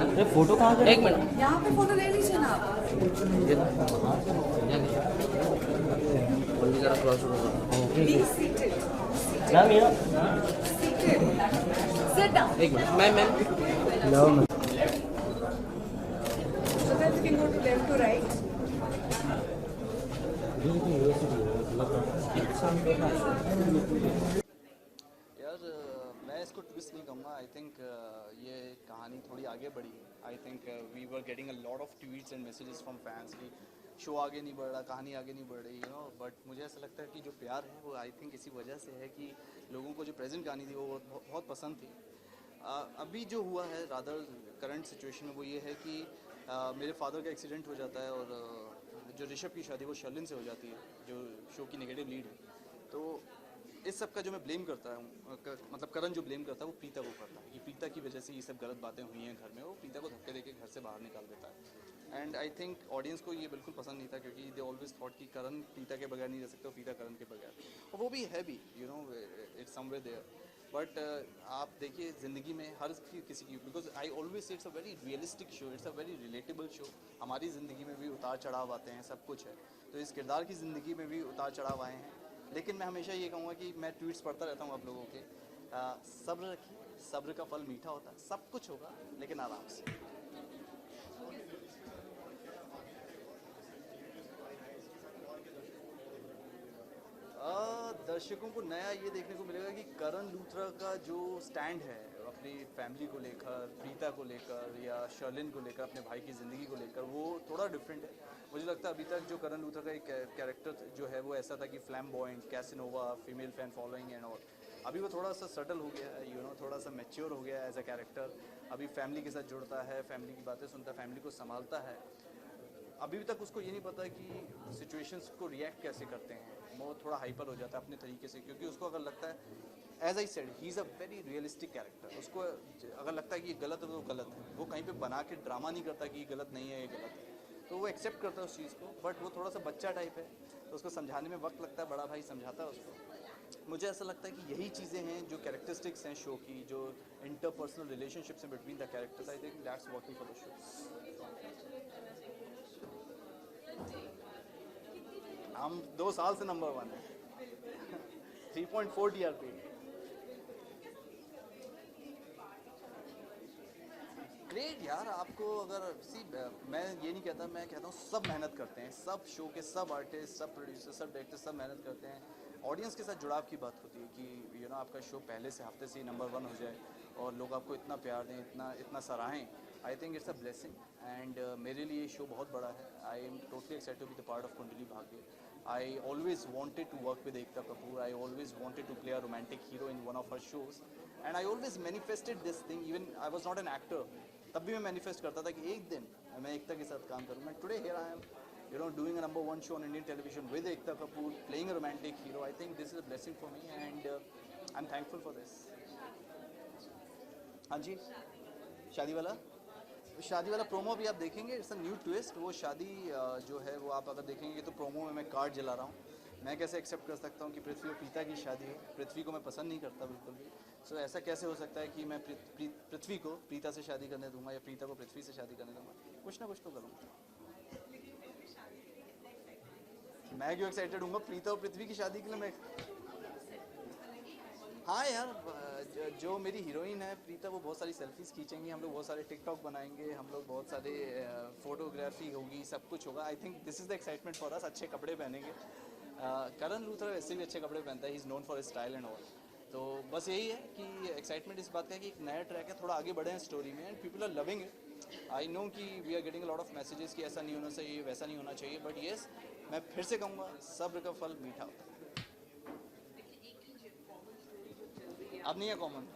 अरे फोटो कहाँ गया? एक मिनट, यहाँ पे फोटो ले लीजिए ना आप। बोलिए जरा क्रॉस होगा। Be seated. मैम यहाँ Seated. Sit down. एक minute, ma'am low ma'am. So then you can go to left to right. यार मैं इसको ट्विस्ट नहीं कहूँगा। आई थिंक ये कहानी थोड़ी आगे बढ़ी। I think we were getting a lot of tweets and messages from fans कि शो आगे नहीं बढ़ रहा, कहानी आगे नहीं बढ़ रही, बट मुझे ऐसा लगता है कि जो प्यार है वो आई थिंक इसी वजह से है कि लोगों को जो प्रेजेंट कहानी थी वो बहुत पसंद थी। अभी जो हुआ है रादर करंट सिचुएशन में वो ये है कि मेरे फादर का एक्सीडेंट हो जाता है और जो ऋषभ की शादी वो शर्लिन से हो जाती है, जो शो की नेगेटिव लीड है। तो इस सब का जो मैं ब्लेम करता हूँ, मतलब करण जो ब्लेम करता है वो प्रीता को करता है कि प्रीता की वजह से ये सब गलत बातें हुई हैं घर में। वो प्रीता को धक्के देके घर से बाहर निकाल देता है। एंड आई थिंक ऑडियंस को ये बिल्कुल पसंद नहीं था क्योंकि दे ऑलवेज थॉट कि करण प्रीता के बगैर नहीं रह सकता, प्रीता करण के बगैर, और वो भी है भी, इट्स समवेयर देयर। बट आप देखिए ज़िंदगी में हर किसी की, because I always say it's a very realistic show, it's a very relatable show. हमारी ज़िंदगी में भी उतार चढ़ाव आते हैं, सब कुछ है, तो इस किरदार की ज़िंदगी में भी उतार चढ़ाव आए हैं। लेकिन मैं हमेशा ये कहूँगा कि मैं ट्वीट्स पढ़ता रहता हूँ आप लोगों के, सब्र रखिए, सब्र का फल मीठा होता है, सब कुछ होगा लेकिन आराम से। दर्शकों को नया ये देखने को मिलेगा कि करण लूथरा का जो स्टैंड है अपनी फैमिली को लेकर, प्रीता को लेकर या शर्लिन को लेकर, अपने भाई की ज़िंदगी को लेकर, वो थोड़ा डिफरेंट है। मुझे लगता है अभी तक जो करण लूथरा का एक कैरेक्टर जो है वो ऐसा था कि flamboyant, Casanova, female fan following and all. अभी वो थोड़ा सा सटल हो गया है, थोड़ा सा मैच्योर हो गया है एज अ कैरेक्टर। अभी फैमिली के साथ जुड़ता है, फैमिली की बातें सुनता है, फैमिली को संभालता है। अभी तक उसको ये नहीं पता कि सिचुएशंस को रिएक्ट कैसे करते हैं। वो थोड़ा हाइपर हो जाता है अपने तरीके से, क्योंकि उसको अगर लगता है, as I said, he is a very realistic character. उसको अगर लगता है कि ये गलत है तो गलत है, वो कहीं पे बना के ड्रामा नहीं करता कि ये गलत नहीं है, ये गलत है, तो वो एक्सेप्ट करता है उस चीज़ को। बट वो थोड़ा सा बच्चा टाइप है, तो उसको समझाने में वक्त लगता है, बड़ा भाई समझाता है उसको। मुझे ऐसा लगता है कि यही चीज़ें हैं जो कैरेक्टरिस्टिक्स हैं शो की, जो इंटरपर्सनल रिलेशनशिप्स हैं between the characters. I think that's working for the show. हम 2 साल से नंबर 1 है। 3.4 TRP। ग्रेट यार। आपको अगर मैं ये नहीं कहता, मैं कहता हूँ सब मेहनत करते हैं, सब शो के सब आर्टिस्ट, सब प्रोड्यूसर, सब डायरेक्टर, सब मेहनत करते हैं। ऑडियंस के साथ जुड़ाव की बात होती है कि आपका शो पहले से हफ्ते से ही नंबर 1 हो जाए और लोग आपको इतना प्यार दें, इतना सराहें। I think it's a blessing. And मेरे लिए ये शो बहुत बड़ा है। I am totally excited to be the part of Kundali Bhagya. I always wanted to work with Ekta Kapoor. I always wanted to play a romantic hero in one of her shows, and I always manifested this thing. Even I was not an actor, तब भी मैं manifest करता था कि एक दिन मैं एकता के साथ काम करूँ। मैं today here I am, doing a number 1 show on Indian television with Ekta Kapoor, playing a romantic hero. I think this is a blessing for me, and I'm thankful for this. हाँ जी, शादी वाला promo भी आप देखेंगे। It's a new twist. वो शादी जो है वो आप अगर देखेंगे तो प्रोमो में मैं कार्ड जला रहा हूँ। मैं कैसे एक्सेप्ट कर सकता हूँ कि पृथ्वी और प्रीता की शादी है? पृथ्वी को मैं पसंद नहीं करता बिल्कुल भी। सो ऐसा कैसे हो सकता है कि मैं पृथ्वी को प्रीता से शादी करने दूंगा या प्रीता को पृथ्वी से शादी करने दूंगा? कुछ ना कुछ तो करूँगा। मैं क्यों एक्साइटेड हूँ प्रीता और पृथ्वी की शादी के लिए? मैं हाँ यार, जो मेरी हीरोइन है प्रीता, वो बहुत सारी सेल्फीज खींचेंगी, हम लोग बहुत सारे टिकटॉक बनाएंगे, हम लोग बहुत सारे फोटोग्राफी होगी, सब कुछ होगा। I think this is the excitement for us. अच्छे कपड़े पहनेंगे। करण लूथरा वैसे भी अच्छे कपड़े पहनता है, he is known for style and all. तो बस यही है कि एक्साइटमेंट इस बात का है कि एक नया ट्रैक है, थोड़ा आगे बढ़े हैं स्टोरी में, and people are loving it. I know कि we are getting a lot of messages कि ऐसा नहीं होना चाहिए, वैसा नहीं होना चाहिए, बट येस, मैं फिर से कहूँगा, सब्र का फल मीठा होता है। अब नहीं है कॉमन।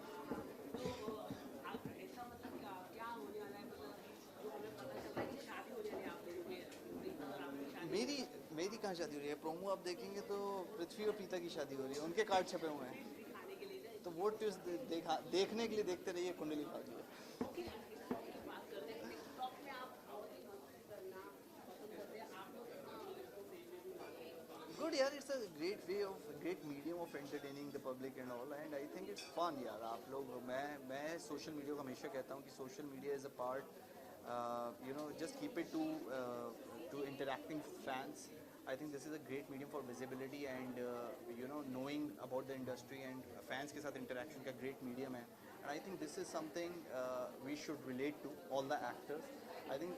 मेरी कहाँ शादी हो रही है? प्रोमो आप देखेंगे तो पृथ्वी और प्रीता की शादी हो रही है, उनके कार्ड छपे हुए हैं। तो वो ट्विस्ट देखने के लिए देखते रहिए कुंडली भाग्य। गुड यार it's a great medium of entertaining the public and all, and I think it's fun यार. आप लोग मैं सोशल मीडिया को हमेशा कहता हूँ कि social media is a part, you know, just keep it to interacting fans. I think this is a great medium for visibility and you know, knowing about the industry, and fans के साथ interaction का great medium है. And I think this is something we should relate to, all the actors. I think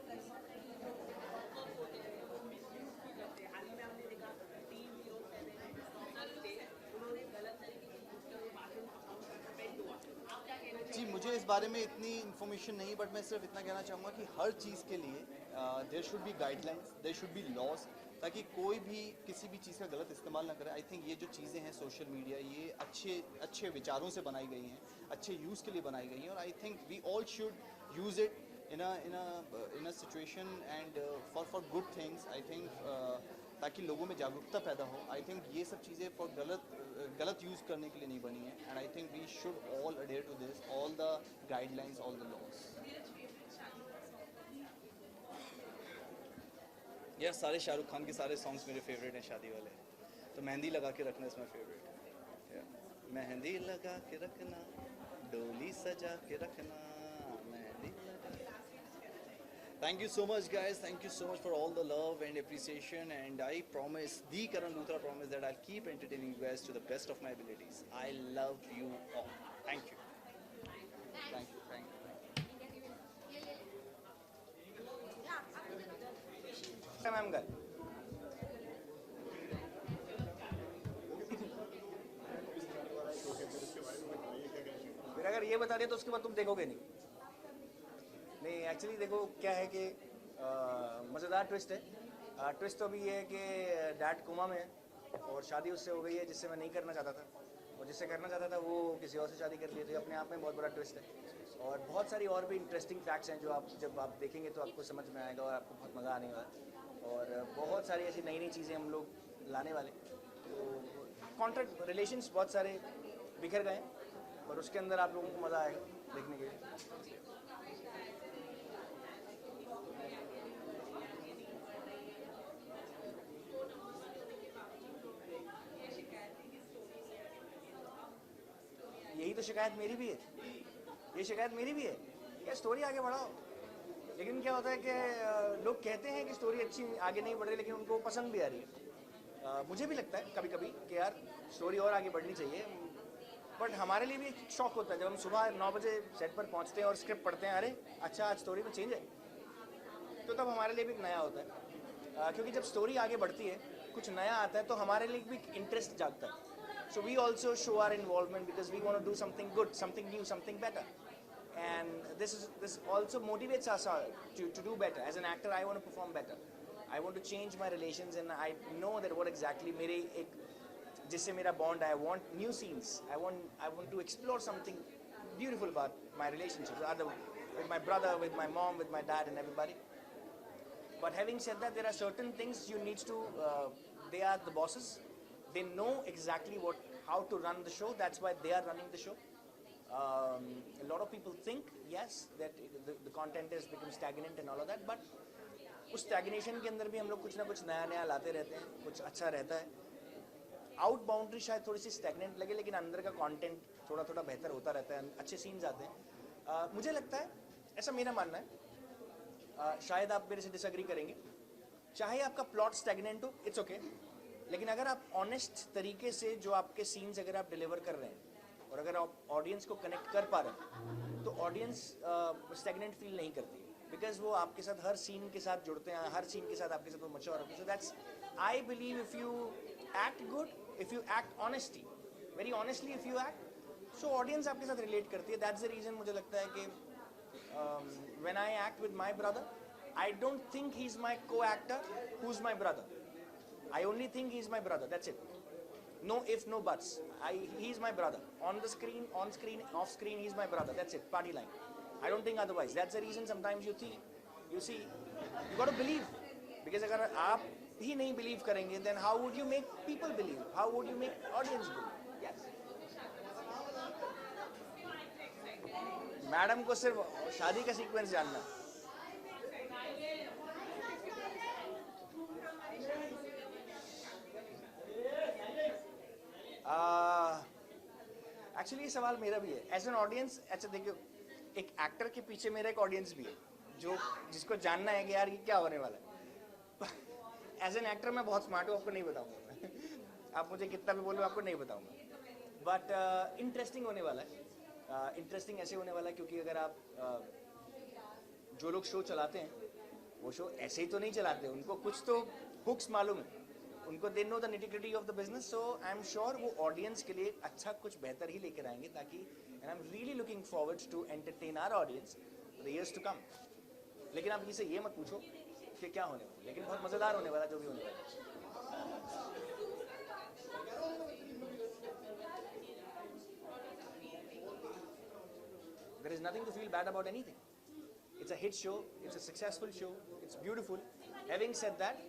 जी, मुझे इस बारे में इतनी information नहीं, बट मैं सिर्फ इतना कहना चाहूँगा कि हर चीज़ के लिए there should be guidelines, there should be laws, ताकि कोई भी किसी भी चीज़ का गलत इस्तेमाल ना करे. आई थिंक ये जो चीज़ें हैं सोशल मीडिया, ये अच्छे विचारों से बनाई गई हैं, अच्छे यूज़ के लिए बनाई गई हैं, और I think we all should use it in a situation and for good things. I think ताकि लोगों में जागरूकता पैदा हो. आई थिंक ये सब चीज़ें फॉर गलत यूज़ करने के लिए नहीं बनी है. And I think we should all adhere to this, all the guidelines, all the laws. यार सारे शाहरुख खान के सारे सॉन्ग्स मेरे फेवरेट हैं शादी वाले. तो मेहंदी लगा के रखना इज़ माई फेवरेट. मेहंदी लगा के रखना, डोली सजा के रखना, मेहंदी लगा. Thank you so much, guys. Thank you so much for all the love and appreciation. And I promise, the Karan Luthra promise, that I'll keep entertaining you guys to the best of my abilities. I love you all. Thank you. Thank you. Thank you. Ma'am गल फिर अगर ये बता दिया तो उसके बाद तुम देखोगे नहीं. एक्चुअली देखो क्या है कि मज़ेदार ट्विस्ट है. ट्विस्ट तो अभी ये है कि डैड कोमा में है और शादी उससे हो गई है जिससे मैं नहीं करना चाहता था, और जिससे करना चाहता था वो किसी और से शादी कर ली. तो अपने आप में बहुत बड़ा ट्विस्ट है. और बहुत सारी और भी इंटरेस्टिंग फैक्ट्स हैं जो जब आप देखेंगे तो आपको समझ में आएगा और आपको बहुत मज़ा आने वाला. और बहुत सारी ऐसी नई चीज़ें हम लोग लाने वाले. तो कॉन्ट्रैक्ट रिलेशंस बहुत सारे बिखर गए हैं और उसके अंदर आप लोगों को मज़ा आएगा देखने के लिए. यही तो शिकायत मेरी भी है, ये शिकायत मेरी भी है. क्या स्टोरी आगे बढ़ाओ, लेकिन क्या होता है कि लोग कहते हैं कि स्टोरी अच्छी आगे नहीं बढ़ रही, लेकिन उनको पसंद भी आ रही है. मुझे भी लगता है कभी कभी कि यार स्टोरी और आगे बढ़नी चाहिए, बट हमारे लिए भी एक शौक होता है जब हम सुबह 9 बजे सेट पर पहुंचते हैं और स्क्रिप्ट पढ़ते हैं, अरे अच्छा आज स्टोरी में चेंज है, तो तब हमारे लिए भी एक नया होता है. क्योंकि जब स्टोरी आगे बढ़ती है, कुछ नया आता है, तो हमारे लिए भी इंटरेस्ट जागता है. So we also show our involvement because we want to do something good, something new, something better, and this also motivates us to do better. As an actor, I want to perform better. I want to change my relations, and I know that what exactly मेरे एक जिससे मेरा bond है. I want new scenes. I want to explore something beautiful about my relationships, with my brother, with my mom, with my dad, and everybody. But having said that, there are certain things you need to. They are the bosses. They know exactly how to run the show. That's why they are running the show. A lot of people think, yes, that the content has become stagnant and all of that, but उस stagnation के अंदर भी हम लोग कुछ ना कुछ नया लाते रहते हैं, कुछ अच्छा रहता है. आउट बाउंड्री शायद थोड़ी सी stagnant लगे, लेकिन अंदर का content थोड़ा बेहतर होता रहता है, अच्छे scenes आते हैं. मुझे लगता है, ऐसा मेरा मानना है, शायद आप मेरे से disagree करेंगे, चाहे आपका plot stagnant हो, it's okay. लेकिन अगर आप ऑनेस्ट तरीके से जो आपके सीन्स अगर आप डिलीवर कर रहे हैं और अगर आप ऑडियंस को कनेक्ट कर पा रहे हैं, तो ऑडियंस स्टैग्नेंट फील नहीं करती, बिकॉज वो आपके साथ हर सीन के साथ जुड़ते हैं, हर सीन के साथ आपके साथ वो मच्योर होते हैं. So that's, I believe if you act good, if you act honestly, very honestly if you act, so audience आपके साथ रिलेट करती है. दैट्स द रीज़न मुझे लगता है कि when I act with my brother, I don't think he is my co actor who is my brother. I only think he's my brother. That's it. No ifs, no buts. He's my brother. On the screen, on screen, off screen, he's my brother. That's it. Party line. I don't think otherwise. That's the reason sometimes you see, you got to believe. Because अगर आप ही नहीं believe करेंगे, then how would you make people believe? How would you make audience believe? Yes. Madam को सिर्फ शादी का sequence जानना. Actually ये सवाल मेरा भी है एज एन ऑडियंस। अच्छा देखियो, एक एक्टर के पीछे मेरा एक ऑडियंस भी है जो जिसको जानना है कि यार ये क्या होने वाला है। एज एन एक्टर मैं बहुत स्मार्ट हूँ, आपको नहीं बताऊंगा। आप मुझे कितना भी बोलो आपको नहीं बताऊंगा, बट इंटरेस्टिंग होने वाला है। इंटरेस्टिंग ऐसे होने वाला है क्योंकि अगर आप जो लोग शो चलाते हैं वो शो ऐसे ही तो नहीं चलाते, उनको कुछ तो हुक्स मालूम है, उनको they know the nitty gritty of the business. So I am sure वो ऑडियंस के लिए अच्छा कुछ बेहतर ही लेकर आएंगे, ताकि and I am really looking forward to entertain our audience for the years to come. लेकिन आप इसे ये मत पूछो कि क्या होने वाला, लेकिन बहुत मज़ेदार होने वाला जो भी होने वाला। There is nothing to feel bad about anything. It's a hit show, it's a successful show, it's beautiful. Having said that,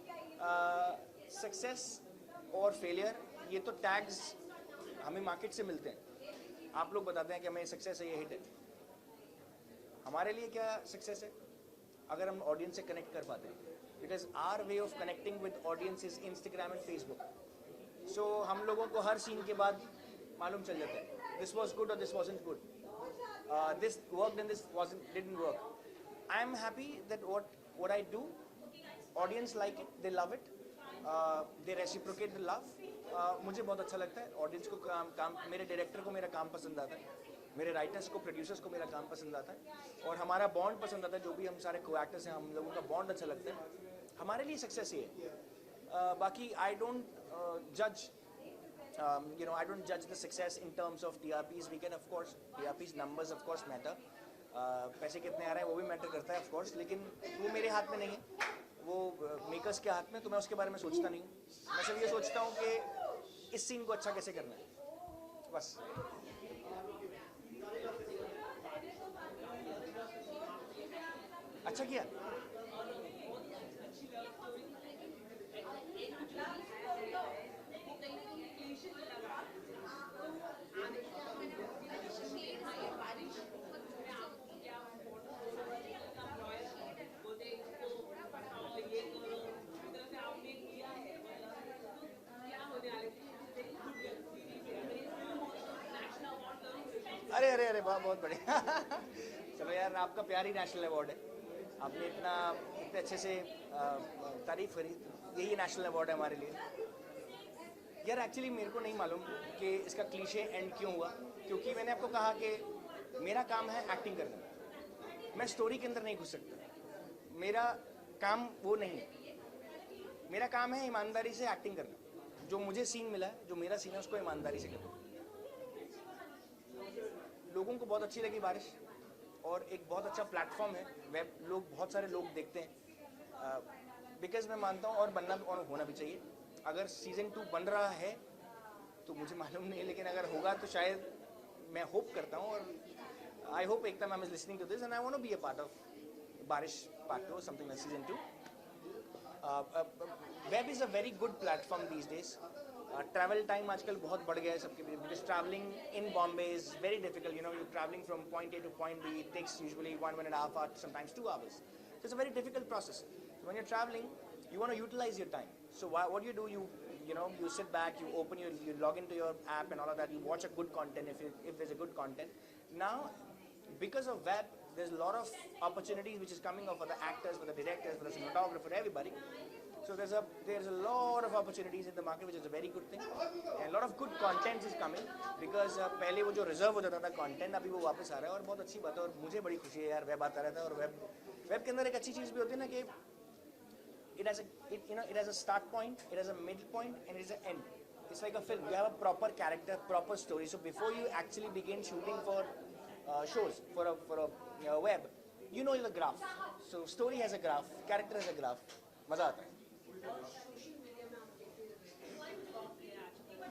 success और failure ये तो tags हमें market से मिलते हैं। आप लोग बताते हैं कि हमें success है, ये hit है। हमारे लिए क्या success है? अगर हम audience से connect कर पाते हैं, because our way of connecting with audience is Instagram and Facebook. So हम लोगों को हर scene के बाद मालूम चल जाता है this was good or this wasn't good. This worked and this didn't work. I am happy that what I do, audience like it, they love it, they reciprocate the love. मुझे बहुत अच्छा लगता है, audience को काम मेरे director को मेरा काम पसंद आता है, मेरे writers को producers को मेरा काम पसंद आता है, और हमारा bond पसंद आता है। जो भी हम सारे co-actors हैं, हम लोगों का bond अच्छा लगता है, हमारे लिए success ये है। बाकी I don't judge. You know, I don't judge the success in terms of TRPs. We can, of course, TRPs numbers, of course, matter. पैसे कितने आ रहे हैं वो भी मैटर करता है, of course, लेकिन वो मेरे हाथ में नहीं है, वो मेकर्स के हाथ में। तो मैं उसके बारे में सोचता नहीं हूँ। मैं सिर्फ ये सोचता हूँ कि इस सीन को अच्छा कैसे करना है, बस। अच्छा किया। अरे अरे अरे वाह, बहुत बढ़िया। चलो यार, आपका प्यार ही नेशनल अवार्ड है। आपने इतने अच्छे से तारीफ करी, यही नेशनल अवार्ड है हमारे लिए। यार एक्चुअली मेरे को नहीं मालूम कि इसका क्लीशे एंड क्यों हुआ, क्योंकि मैंने आपको कहा कि मेरा काम है एक्टिंग करना। मैं स्टोरी के अंदर नहीं घुस सकता, मेरा काम वो नहीं है। मेरा काम है ईमानदारी से एक्टिंग करना। जो मुझे सीन मिला है, जो मेरा सीन है, उसको ईमानदारी से करना। लोगों को बहुत अच्छी लगी बारिश, और एक बहुत अच्छा प्लेटफॉर्म है, वेब लोग बहुत सारे लोग देखते हैं। बिकॉज मैं मानता हूँ और बनना और होना भी चाहिए। अगर सीज़न 2 बन रहा है तो मुझे मालूम नहीं है, लेकिन अगर होगा तो शायद मैं होप करता हूँ, और I hope Ekta ma'am is listening to this and I want to be a part of Baarish part 2 something like season 2। Web is a very good platform these days. Travel time आजकल बहुत बढ़ गया है सबके लिए, because travelling in Bombay is very difficult. You know, you travelling from point A to point B, it takes usually 1.5 hours, sometimes 2 hours. So it's a very difficult process. So when you're traveling, you want to utilize your time. So what you do, you know, you sit back, you open you log into your app and all of that. You watch a good content if there's a good content. Now, because of web, there's a lot of opportunities which is coming up for the actors, for the directors, for the cinematographer, everybody. So there's a lot of opportunities in the market, which is a very good thing, and a lot of good content is coming because पहले वो जो reserve हो जाता था content, अभी वो वापस आ रहा है, और बहुत अच्छी बात है। और मुझे बड़ी खुशी है यार, वेब आता रहता है। और वेब के अंदर एक अच्छी चीज़ भी होती है ना कि it has a start point, it has a middle point, and it has an end. It's like a film. You have a proper character, proper story. So before you actually begin shooting for shows, for a web, you know the graph. So story has a graph, character has a graph. मज़ा आता है।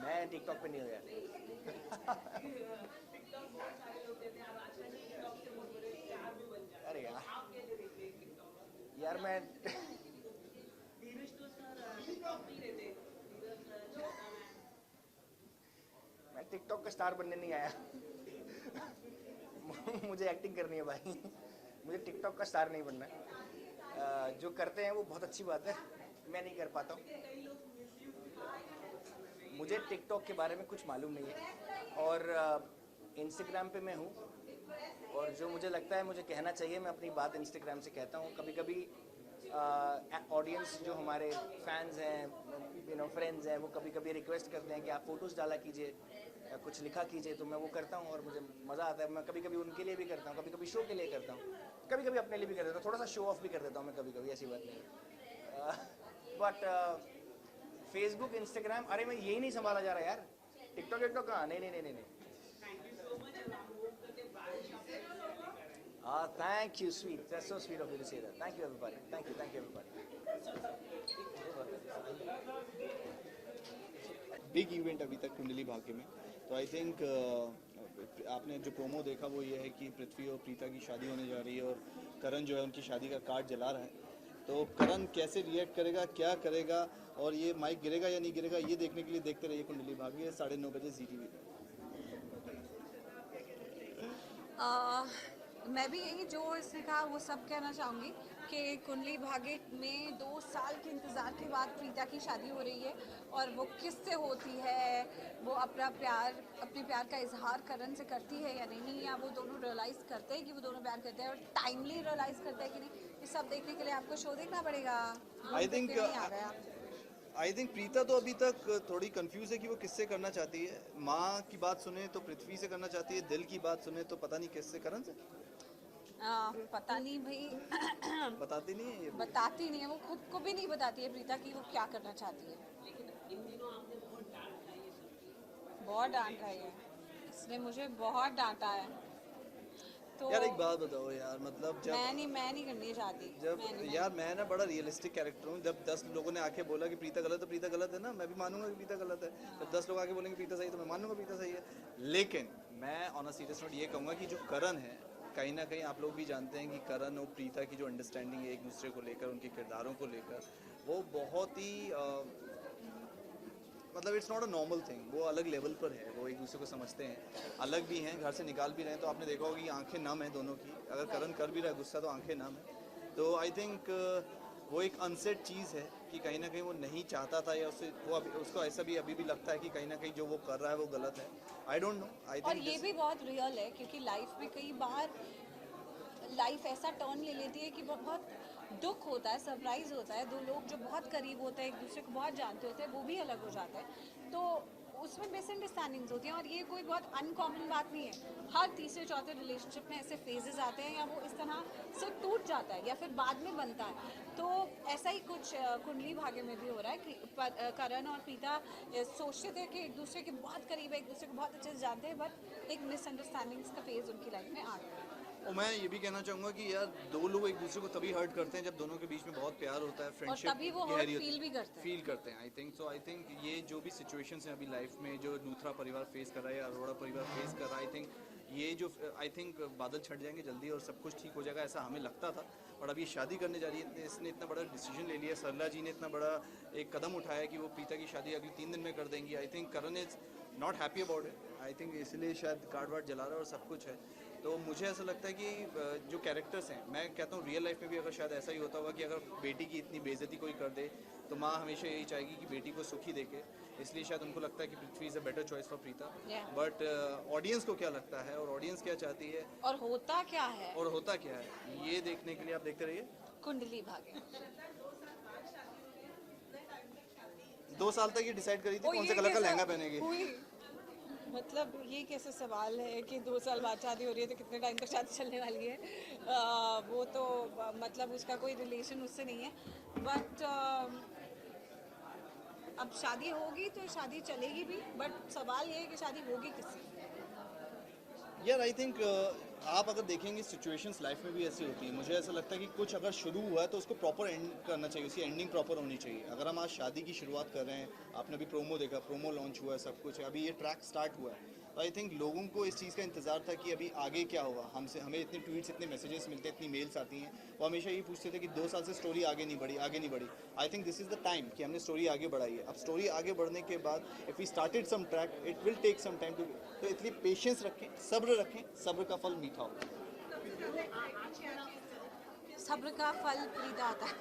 मैं TikTok पे नहीं हूँ यार। अरे यार मैं टिकटॉक का स्टार बनने नहीं आया। मुझे एक्टिंग करनी है भाई, मुझे टिकटॉक का स्टार नहीं बनना है। जो करते हैं वो बहुत अच्छी बात है, मैं नहीं कर पाता हूँ। मुझे टिकटॉक के बारे में कुछ मालूम नहीं है और इंस्टाग्राम पे मैं हूँ और जो मुझे लगता है मुझे कहना चाहिए मैं अपनी बात इंस्टाग्राम से कहता हूँ। कभी कभी ऑडियंस जो हमारे फैंस हैं फ्रेंड्स हैं वो कभी कभी रिक्वेस्ट करते हैं कि आप फ़ोटोज़ डाला कीजिए या कुछ लिखा कीजिए, तो मैं वो करता हूँ और मुझे मज़ा आता है। मैं कभी कभी उनके लिए भी करता हूँ, कभी कभी शो के लिए करता हूँ, कभी कभी अपने लिए भी कर देता हूँ, थोड़ा सा शो ऑफ भी कर देता हूँ मैं कभी कभी, ऐसी बात नहीं है। बट फेसबुक इंस्टाग्राम, अरे मैं यही नहीं संभाला जा रहा यार, टिकटॉक टिकटॉक कहाँ, नहीं नहीं नहीं नहीं नहीं। Thank you, sweet. That's so sweet of you to say that. Thank you, everybody. Thank you, everybody. Big event अभी तक कुंडली भाग्य में, तो आई थिंक आपने जो प्रोमो देखा वो ये है कि पृथ्वी और प्रीता की शादी होने जा रही है और करण जो है उनकी शादी का कार्ड जला रहा है। तो करण कैसे रिएक्ट करेगा, क्या करेगा और ये माइक गिरेगा या नहीं गिरेगा, ये देखने के लिए देखते रहिए कुंडली भाग्य 9:30 बजे जी टीवी पे। मैं भी यही जो इसने कहा वो सब कहना चाहूँगी कि कुंडली भाग्य में 2 साल के इंतज़ार के बाद प्रीता की शादी हो रही है और वो किससे होती है, वो अपने प्यार का इजहार करण से करती है या नहीं, या वो दोनों रियलाइज़ करते हैं कि वो दोनों प्यार करते हैं और टाइमली रियलाइज़ करते हैं कि नहीं, ये सब देखने के लिए आपको शो देखना पड़ेगा। आई थिंक प्रीता तो अभी तक थोड़ी कंफ्यूज है कि वो किससे करना चाहती है। माँ की बात सुने तो पृथ्वी से करना चाहती है, दिल की बात सुने तो पता नहीं किससे, करण से। पता नहीं भाई बताती नहीं है ये, बताती नहीं है, वो खुद को भी नहीं बताती है प्रीता की वो क्या करना चाहती है। बहुत डांटा है, इसने मुझे बहुत डांटा है। तो यार एक बात बताओ यार, मतलब जब मैं नहीं करनी चाहती, यार मैं ना बड़ा रियलिस्टिक कैरेक्टर हूँ। जब 10 लोगों ने आके बोला कि प्रीता गलत है, प्रीता गलत है ना, मैं भी मानूंगा कि प्रीता गलत है। जब 10 लोग आके बोलेंगे प्रीता सही तो मैं मानूंगा प्रीता सही है। लेकिन मैं ऑन अ सीरियस नोट ये कहूँगा कि जो करण है, कहीं ना कहीं आप लोग भी जानते हैं कि करण और प्रीता की जो अंडरस्टैंडिंग है एक दूसरे को लेकर, उनके किरदारों को लेकर, वो बहुत ही मतलब it's not a normal thing. वो अलग लेवल पर है, वो एक दूसरे को समझते हैं, अलग भी हैं, घर से निकाल भी रहे हैं। तो आपने देखा होगा कि आंखें नम हैं दोनों की, अगर करण कर भी रहा है गुस्सा तो आंखें नम है। तो आई थिंक वो एक अनसेट चीज़ है कि कहीं ना कहीं वो नहीं चाहता था या उसको ऐसा भी अभी भी लगता है कि कहीं ना कहीं जो वो कर रहा है वो गलत है। I don't know, I think. और ये भी बहुत रियल है क्योंकि लाइफ में कई बार लाइफ ऐसा टर्न ले लेती है कि बहुत दुख होता है, सरप्राइज होता है। 2 लोग जो बहुत करीब होते हैं, एक दूसरे को बहुत जानते होते हैं, वो भी अलग हो जाते हैं, तो उसमें मिसअंडरस्टैंडिंग्स होती हैं। और ये कोई बहुत अनकॉमन बात नहीं है, हर तीसरे चौथे रिलेशनशिप में ऐसे फेजेस आते हैं या वो इस तरह से टूट जाता है या फिर बाद में बनता है। तो ऐसा ही कुछ कुंडली भाग्य में भी हो रहा है कि करण और प्रीता सोचते थे कि एक दूसरे के बहुत करीब है, एक दूसरे को बहुत अच्छे से जानते हैं, बट एक मिसअंडरस्टैंडिंग्स का फेज उनकी लाइफ में आ गया। और मैं ये भी कहना चाहूँगा कि यार 2 लोग एक दूसरे को तभी हर्ट करते हैं जब दोनों के बीच में बहुत प्यार होता है, फ्रेंडशिप तभी वो हर्ट फील भी करते हैं। आई थिंक ये जो भी सिचुएशंस हैं अभी लाइफ में, जो लूथरा परिवार फेस कर रहा है या अरोड़ा परिवार फेस कर रहा है, आई थिंक बादल छट जाएंगे जल्दी और सब कुछ ठीक हो जाएगा, ऐसा हमें लगता था। और अब ये शादी करने जा रही है, इसने इतना बड़ा डिसीजन ले लिया, सरला जी ने इतना बड़ा एक कदम उठाया कि वो प्रीता की शादी अगले 3 दिन में कर देंगी। I think Karan is not happy about it. I think इसलिए शायद कार्ड वार्ड जला रहा है और सब कुछ है। तो मुझे ऐसा लगता है कि जो कैरेक्टर्स हैं, मैं कहता हूँ रियल लाइफ में भी अगर शायद ऐसा ही होता होगा कि अगर बेटी की इतनी बेइज्जती कोई कर दे तो माँ हमेशा यही चाहेगी कि बेटी को सुखी देखे, इसलिए शायद उनको लगता है कि Prithvi is a better choice for Preeta. But audience को क्या लगता है और ऑडियंस क्या चाहती है और होता क्या है, ये देखने के लिए आप देखते रहिए कुंडली भाग्य। 2 साल तक ये डिसाइड करी थी कौन से कलर का लहंगा पहनेगी। मतलब ये कैसे सवाल है कि 2 साल बाद शादी हो रही है तो कितने टाइम तक शादी चलने वाली है। वो तो मतलब उसका कोई रिलेशन उससे नहीं है, बट अब शादी होगी तो शादी चलेगी भी, बट सवाल ये है कि शादी होगी किससे। यार आई थिंक आप अगर देखेंगे सिचुएशंस लाइफ में भी ऐसी होती है। मुझे ऐसा लगता है कि कुछ अगर शुरू हुआ है तो उसको प्रॉपर एंड करना चाहिए, उसकी एंडिंग प्रॉपर होनी चाहिए। अगर हम आज शादी की शुरुआत कर रहे हैं, आपने अभी प्रोमो देखा, प्रोमो लॉन्च हुआ है, सब कुछ है, अभी ये ट्रैक स्टार्ट हुआ है, तो आई थिंक लोगों को इस चीज़ का इंतजार था कि अभी आगे क्या होगा। हमें इतने ट्वीट्स, इतने मैसेजेस मिलते हैं, इतनी मेल्स आती हैं, वो हमेशा ये पूछते थे कि 2 साल से स्टोरी आगे नहीं बढ़ी। I think this is the time कि हमने स्टोरी आगे बढ़ाई है। अब स्टोरी आगे बढ़ने के बाद if we started some track, it will take some time to, तो इसलिए पेशेंस रखें, सब्र का फल मीठा होगा। सब्र का फल प्रीता आता है।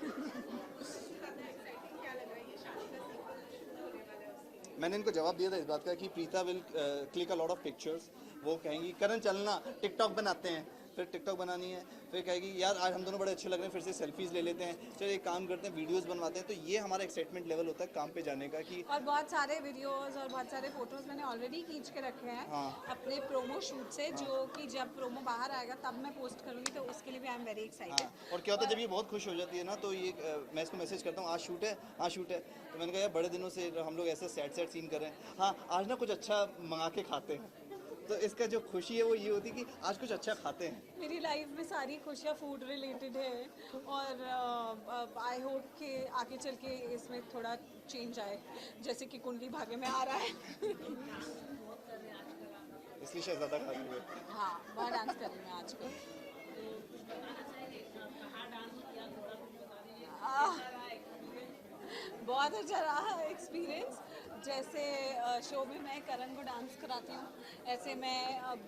मैंने इनको जवाब दिया था इस बात का कि Preeta will click a lot of pictures. वो कहेंगी करण चलना टिकटॉक बनाते हैं, फिर टिकटॉक बनानी है, फिर कहेगी यार आज हम दोनों बड़े अच्छे लग रहे हैं, फिर से सेल्फीज ले लेते हैं, चलो एक काम करते हैं वीडियोस बनवाते हैं। तो ये हमारा एक्साइटमेंट लेवल होता है काम पे जाने का कि और बहुत सारे वीडियोस और बहुत सारे फोटोज मैंने ऑलरेडी खींच के रखे हैं हाँ। अपने प्रोमो शूट से, जो कि जब प्रोमो बाहर आएगा तब मैं पोस्ट करूंगी, तो उसके लिए भी आई एम वेरी एक्साइटेड। हाँ। और क्या होता है जब ये बहुत खुश हो जाती है ना, तो ये मैं इसको मैसेज करता हूँ आज शूट है, हाँ शूट है। तो मैंने कहा यार बड़े दिनों से हम लोग ऐसे सैड सैड सीन कर रहे हैं, हाँ आज ना कुछ अच्छा मंगा के खाते हैं। तो इसका जो खुशी है वो ये होती है कि आज कुछ अच्छा खाते हैं। मेरी लाइफ में सारी खुशियाँ फूड रिलेटेड है, और आई होप कि आगे चल के इसमें थोड़ा चेंज आए, जैसे कि कुंडली भाग्य में आ रहा है। इसलिए शहजादा खाती है। हाँ, बहुत डांस कर रही हूँ आजकल। बहुत अच्छा रहा एक्सपीरियंस। जैसे शो में मैं करण को डांस कराती हूँ, ऐसे मैं अब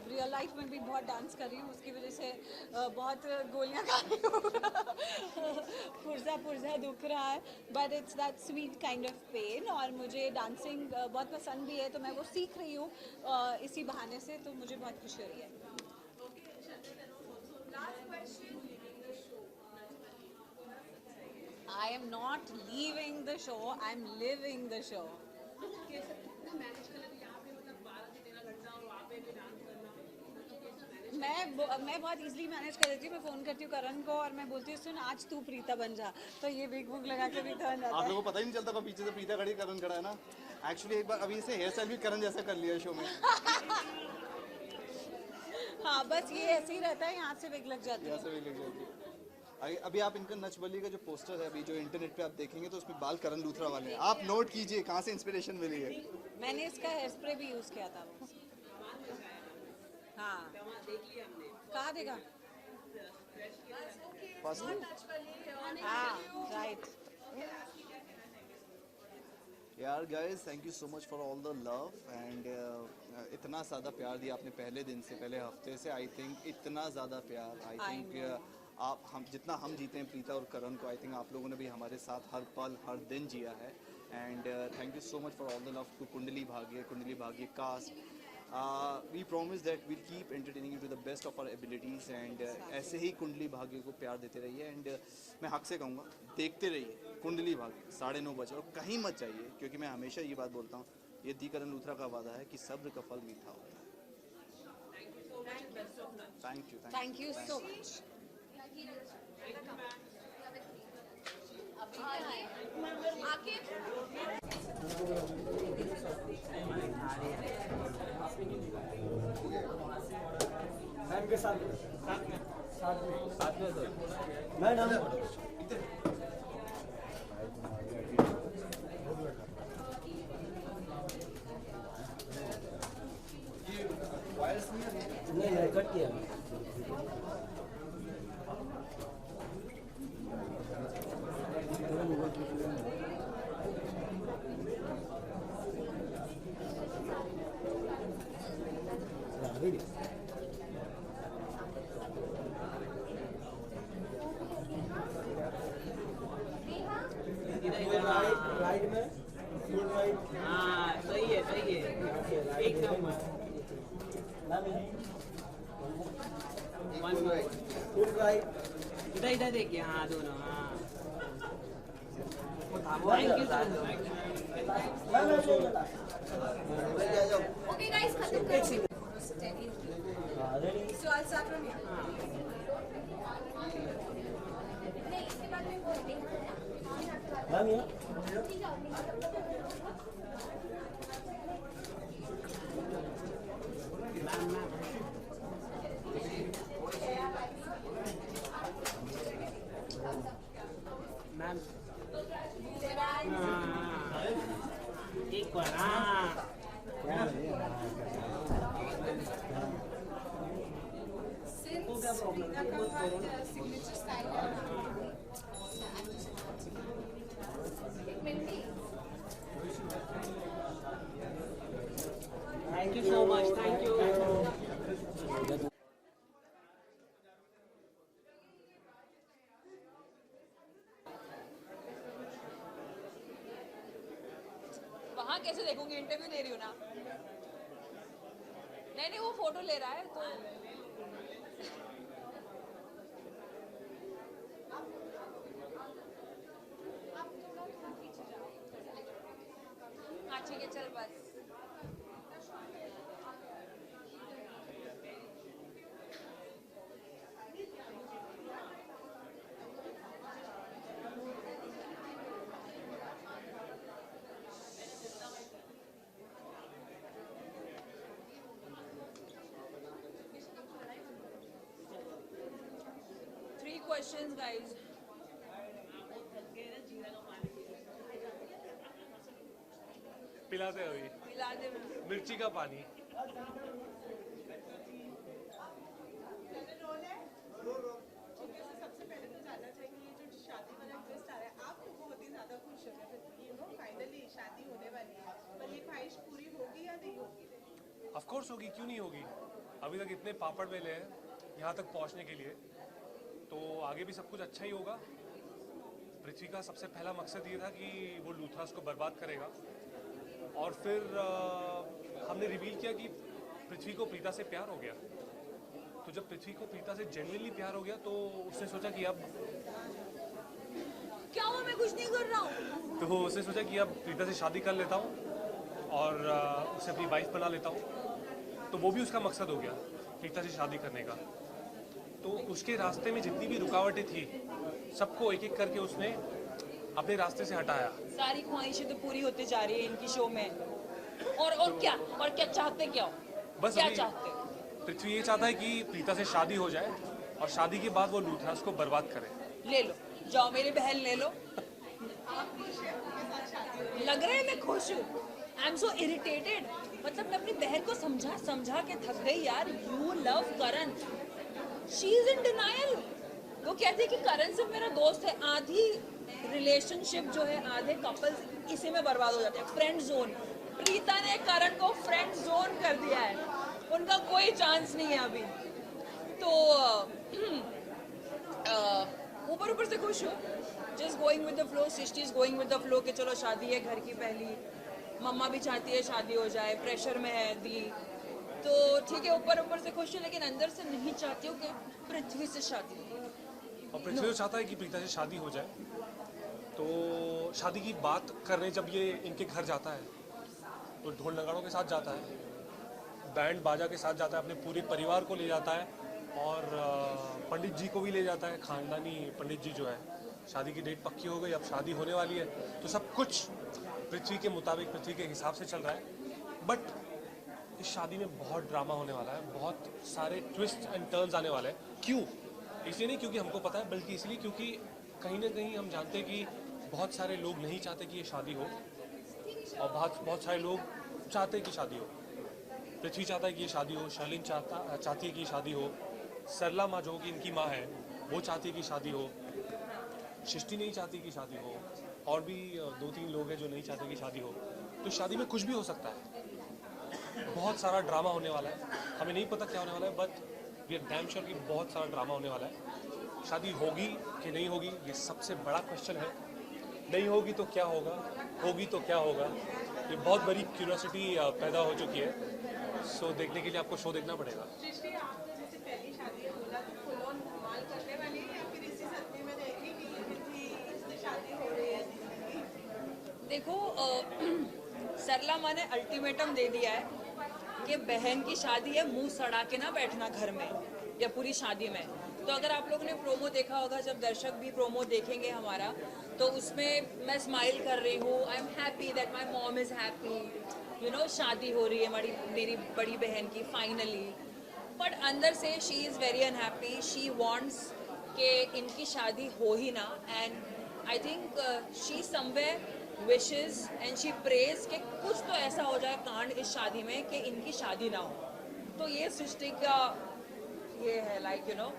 रियल लाइफ में भी बहुत डांस कर रही हूँ, उसकी वजह से बहुत गोलियाँ खा रही हूँ। पुर्जा पुर्जा दुख रहा है, but it's that sweet kind of pain. और मुझे डांसिंग बहुत पसंद भी है, तो मैं वो सीख रही हूँ इसी बहाने से, तो मुझे बहुत खुशी हो रही है। I am not leaving the show, I am living the show. मैं बहुत इजीली मैनेज कर देती हूँ। मैं फ़ोन करती हूँ करण को और मैं बोलती हूँ सुन आज तू प्रीता बन जा, तो ये बिग बुक लगा के प्रीता बन जाता आप है। लोगों को पता ही नहीं चलता कब पीछे से प्रीता खड़ी करण खड़ा है ना। एक्चुअली एक बार अभी इसे हेयर स्टाइल भी करण जैसा कर लिया शो में। हाँ बस ये ऐसे ही रहता है, यहाँ से बिग लग जाती है। यहाँ से भी लग जाएगी। अभी आप इनका नच बली का जो पोस्टर है अभी जो इंटरनेट पे आप देखेंगे तो उसमें बाल करण लूथरा वाले हैं। आप नोट कीजिए कहाँ से इंस्पिरेशन मिली है। मैंने इसका हेयर स्प्रे भी यूज़ किया था। हाँ कहाँ देखा? हाँ राइट। यार guys thank you so much for all the love and इतना ज़्यादा प्यार दिया आपने पहले दिन से, पहले हफ्ते से। आई थिंक इतना ज़्यादा प्यार आई थिंक आप हम जितना हम जीते हैं प्रीता और करण को, आई थिंक आप लोगों ने भी हमारे साथ हर पल हर दिन जिया है। And thank you so much for all the love to Kundali Bhagya cast. We promise that we'll keep entertaining you to the best of our abilities and ऐसे ही कुंडली भाग्य को प्यार देते रहिए। एंड मैं हक से कहूँगा देखते रहिए कुंडली भाग्य 9:30 बजे और कहीं मत जाइए, क्योंकि मैं हमेशा ये बात बोलता हूँ, ये दी करण लूथरा का वादा है कि सब्र का फल मीठा होता है। Thank you so much. Ma'am के साथ में तो मैडम नहीं कट किया। राइट में फुल राइट। हाँ सही है एक नंबर। फुल राइट इधर देखिए, हाँ दोनों, हाँ thank you so much. Okay guys, खत्म करो। So I'll start from here. नहीं इसके बाद में बोलते हैं। मैम ये मैम एक बार, हाँ signature style thank you so much, thank you. हाँ कैसे देखूंगी, इंटरव्यू दे रही हूँ ना। नहीं नहीं वो फोटो ले रहा है तो हाँ ठीक है चल बस। Three questions, guys. पिलाते हुए मिला दे मिर्ची का पानी। सबसे पहले तो जानना चाहिए ये जो शादी वाला ट्विस्ट आ रहा है, आप तो बहुत ही ज्यादा खुश हो गए, यू नो फाइनली शादी होने वाली है, पर ये ख्वाहिश पूरी होगी या नहीं होगी? ऑफ कोर्स होगी, क्यों नहीं होगी। अभी तक इतने पापड़ बेले हैं यहाँ तक पहुँचने के लिए, तो आगे भी सब कुछ अच्छा ही होगा। पृथ्वी का सबसे पहला मकसद ये था कि वो लूथरास को बर्बाद करेगा, और फिर हमने रिवील किया कि पृथ्वी को प्रीता से प्यार हो गया। तो जब पृथ्वी को प्रीता से जेन्युइनली प्यार हो गया तो उसने सोचा कि अब क्या हुआ, मैं कुछ नहीं कर रहा हूँ। तो उसने सोचा कि अब प्रीता से शादी कर लेता हूँ और उसे अपनी वाइफ बना लेता हूँ। तो वो भी उसका मकसद हो गया, प्रीता से शादी करने का। तो उसके रास्ते में जितनी भी रुकावटें थी सबको एक एक करके उसने अपने रास्ते से हटाया। सारी ख्वाहिशें तो पूरी होती जा रही है इनकी शो में। और क्या चाहते, क्या बस क्या अभी चाहते? पृथ्वी ये चाहता है कि प्रीता से शादी हो जाए और शादी के बाद वो लूथरास को बर्बाद करे। ले लो, जाओ मेरी बहन ले लो। लग रहा है मैं खुश हूँ। I am so irritated. मतलब मैं अपनी बहन को समझा के थक गई यार। You love Karan, she is in denial. वो कहती है कि करण सिर्फ मेरा दोस्त है। आधी रिलेशनशिप जो है, आधे कपल्स इसी में बर्बाद हो जाते हैं। Friend zone. प्रीता ने करण को फ्रेंड जोन कर दिया है, उनका कोई चांस नहीं है अभी। तो ऊपर से खुश हूँ, just going with the flow. Srishti is going with the flow कि चलो शादी है, घर की पहली, मम्मा भी चाहती है शादी हो जाए, प्रेशर में है दी, तो ठीक है। ऊपर से खुश है, लेकिन अंदर से नहीं चाहती हूँ कि पृथ्वी से शादी हो। और पृथ्वी तो चाहता है कि प्रीता से शादी हो जाए। तो शादी की बात करने जब ये इनके घर जाता है तो ढोल नगाड़ों के साथ जाता है, बैंड बाजा के साथ जाता है, अपने पूरे परिवार को ले जाता है और पंडित जी को भी ले जाता है। खानदानी पंडित जी जो है, शादी की डेट पक्की हो गई, अब शादी होने वाली है। तो सब कुछ पृथ्वी के मुताबिक, पृथ्वी के हिसाब से चल रहा है। बट इस शादी में बहुत ड्रामा होने वाला है, बहुत सारे ट्विस्ट एंड टर्न्स आने वाले हैं। क्यों? इसलिए नहीं क्योंकि हमको पता है, बल्कि इसलिए क्योंकि कहीं ना कहीं हम जानते हैं कि बहुत सारे लोग नहीं चाहते कि ये शादी हो, और बहुत सारे लोग चाहते हैं कि शादी हो। पृथ्वी चाहता है कि ये शादी हो, शर्लिन चाहती है कि शादी हो, सरला माँ जो कि इनकी माँ है वो चाहती है कि शादी हो, सृष्टि नहीं चाहती कि शादी हो, और भी 2-3 लोग हैं जो नहीं चाहते कि शादी हो। तो शादी में कुछ भी हो सकता है, बहुत सारा ड्रामा होने वाला है। हमें नहीं पता क्या होने वाला है, but we are damn sure कि बहुत सारा ड्रामा होने वाला है। शादी होगी कि नहीं होगी, ये सबसे बड़ा क्वेश्चन है। नहीं होगी तो क्या होगा, होगी तो क्या होगा, ये बहुत बड़ी क्यूरियोसिटी पैदा हो चुकी है। सो देखने के लिए आपको शो देखना पड़ेगा। सृष्टि, आपको जैसे पहली शादी है बोला तो फुल ऑन धमाल करने वाली है, या फिर इसी सदमे में रहेगी कि ये पृथ्वी इससे शादी हो रही है जिंदगी? देखो सरला माँ ने अल्टीमेटम दे दिया है कि बहन की शादी है, मुंह सड़ा के ना बैठना घर में या पूरी शादी में। तो अगर आप लोगों ने प्रोमो देखा होगा, जब दर्शक भी प्रोमो देखेंगे हमारा, तो उसमें मैं स्माइल कर रही हूँ। I am happy that my mom is happy, you know, शादी हो रही है मेरी बड़ी बहन की फाइनली। बट अंदर से she is very unhappy. She wants कि इनकी शादी हो ही ना। And I think she somewhere wishes and she praise कि कुछ तो ऐसा हो जाए कांड इस शादी में कि इनकी शादी ना हो। तो ये सृष्टि का ये है, लाइक यू नो,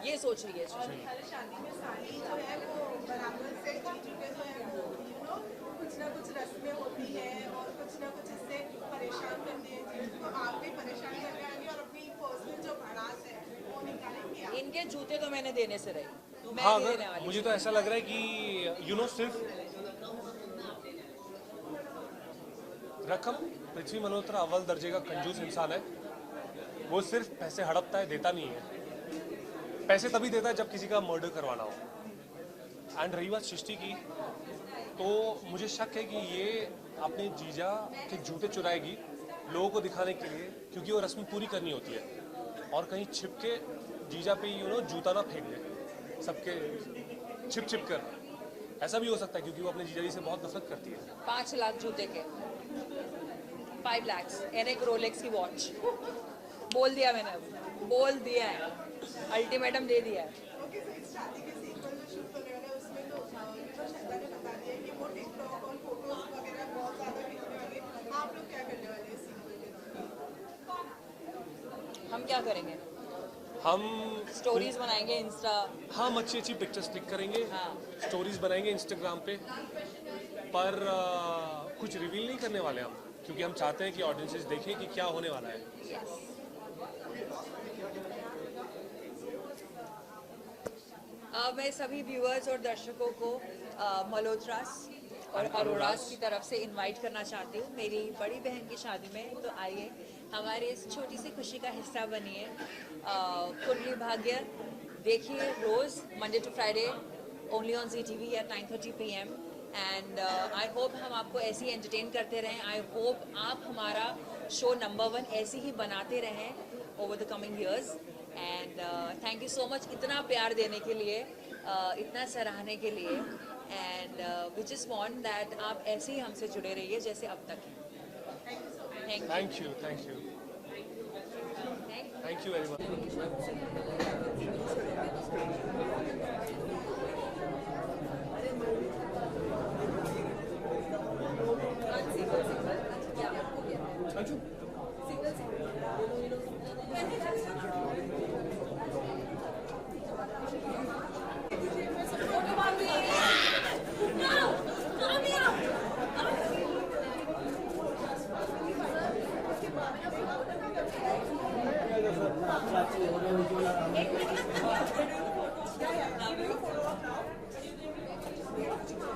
ये सोच रही है सृष्टि। हर शादी में साली जो है वो बराबर से जी चुके जो है वो, यू नो, कुछ ना कुछ रस्में होती है और कुछ ना कुछ इससे परेशान करते हैं। तो आप भी परेशान कर रहे हैं और अपनी पर्सनल जो भड़ास है वो निकालेंगे आप? इनके जूते तो मैंने देने से रही, मैं हाँ, नहीं देने अगर वाली। मुझे तो ऐसा लग रहा है कि यू नो, सिर्फ रकम, पृथ्वी मल्होत्रा अव्वल दर्जे का कंजूस इंसान है। वो सिर्फ पैसे हड़पता है, देता नहीं है। पैसे तभी देता है जब किसी का मर्डर करवाना हो। एंड रही बात सृष्टि की, तो मुझे शक है कि ये अपने जीजा के जूते चुराएगी लोगों को दिखाने के लिए, क्योंकि वो रस्म पूरी करनी होती है। और कहीं छिप के जीजा पे जूता ना फेंक दे सबके छिप कर। ऐसा भी हो सकता है क्योंकि वो अपने जीजा जी से बहुत नफरत करती है। 5 लाख जूते के, 5 lakhs और एक रोलेक्स की वॉच। बोल दिया मैंने, बोल दिया है, अल्टीमेटम दे दिया है। ओके, सो इस शादी के सीक्वल जो शूट होने वाला है उसमें तो श्रद्धा ने बता दिया कि वो टिकटॉक और फोटोज वगैरह बहुत ज़्यादा खींचने वाले। आप लोग क्या करने वाले हैं इस सीक्वल के? हम क्या करेंगे? हम स्टोरीज बनाएंगे इंस्टा। हम अच्छी पिक्चर्स क्लिक करेंगे, हाँ। स्टोरीज बनाएंगे इंस्टाग्राम पे, पर कुछ रिवील नहीं करने वाले हम, क्योंकि हम चाहते हैं कि ऑडियंसेस देखें कि क्या होने वाला है। मैं सभी व्यूअर्स और दर्शकों को मल्होत्रास और अरोरास की तरफ से इनवाइट करना चाहती हूँ मेरी बड़ी बहन की शादी में। तो आइए हमारे इस छोटी सी खुशी का हिस्सा बनिए। कुंडली भाग्य देखिए रोज़ Monday to Friday only on ZTV at 9:30 PM। And I hope हम आपको ऐसे ही एंटरटेन करते रहें। आई होप आप हमारा शो नंबर 1 ऐसे ही बनाते रहें over the coming years. And thank you so much इतना प्यार देने के लिए, इतना सराहने के लिए। And we just want that आप ऐसे ही हमसे जुड़े रहिए जैसे अब तक हैं। Thank you very much.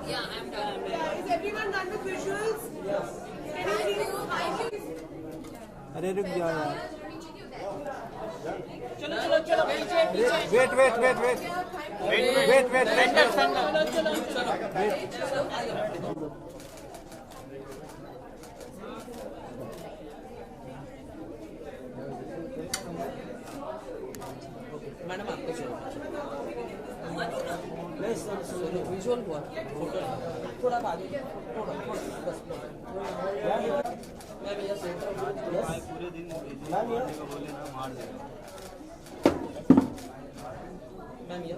Yeah, I'm done. Is everyone done with visuals? Yes. अरे रुक जाओ यार। चलो मैडम आपको विजुअल हुआ फोटो थोड़ा आगे बस मैं भैया पूरे दिन बोले ना मार देगा। मैम ये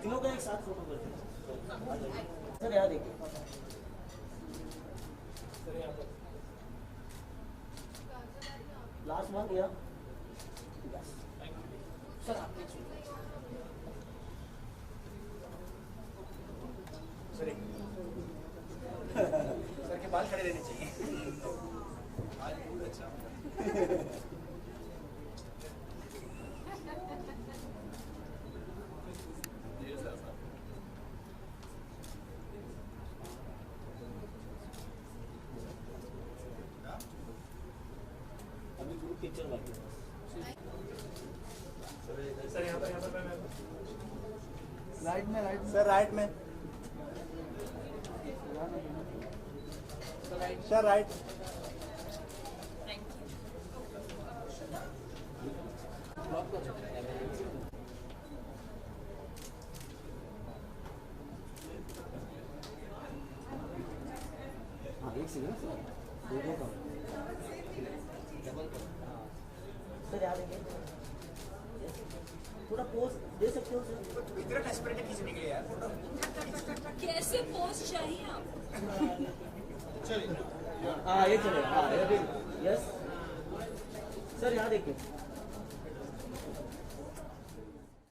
तीनों का एक साथ फोटो करते हैं। सर यहाँ देखिए, लास्ट वन या सर आपके सर के बाल खड़े रहने चाहिए। आज बहुत अच्छा। अभी ग्रुप पिक्चर बाकी है। सर यहाँ पर राइट में सर राइट में सर राइट। हाँ एक सेकंड सर, दोनों का डबल का। सर यहाँ देखिए, थोड़ा पोज दे सकते हो सर? इतना डेस्परेट खींचने के लिए यार फोटो। कैसे पोस्ट चाहिए आप? हाँ ये चलेगा। हाँ यस सर यहाँ देखिए।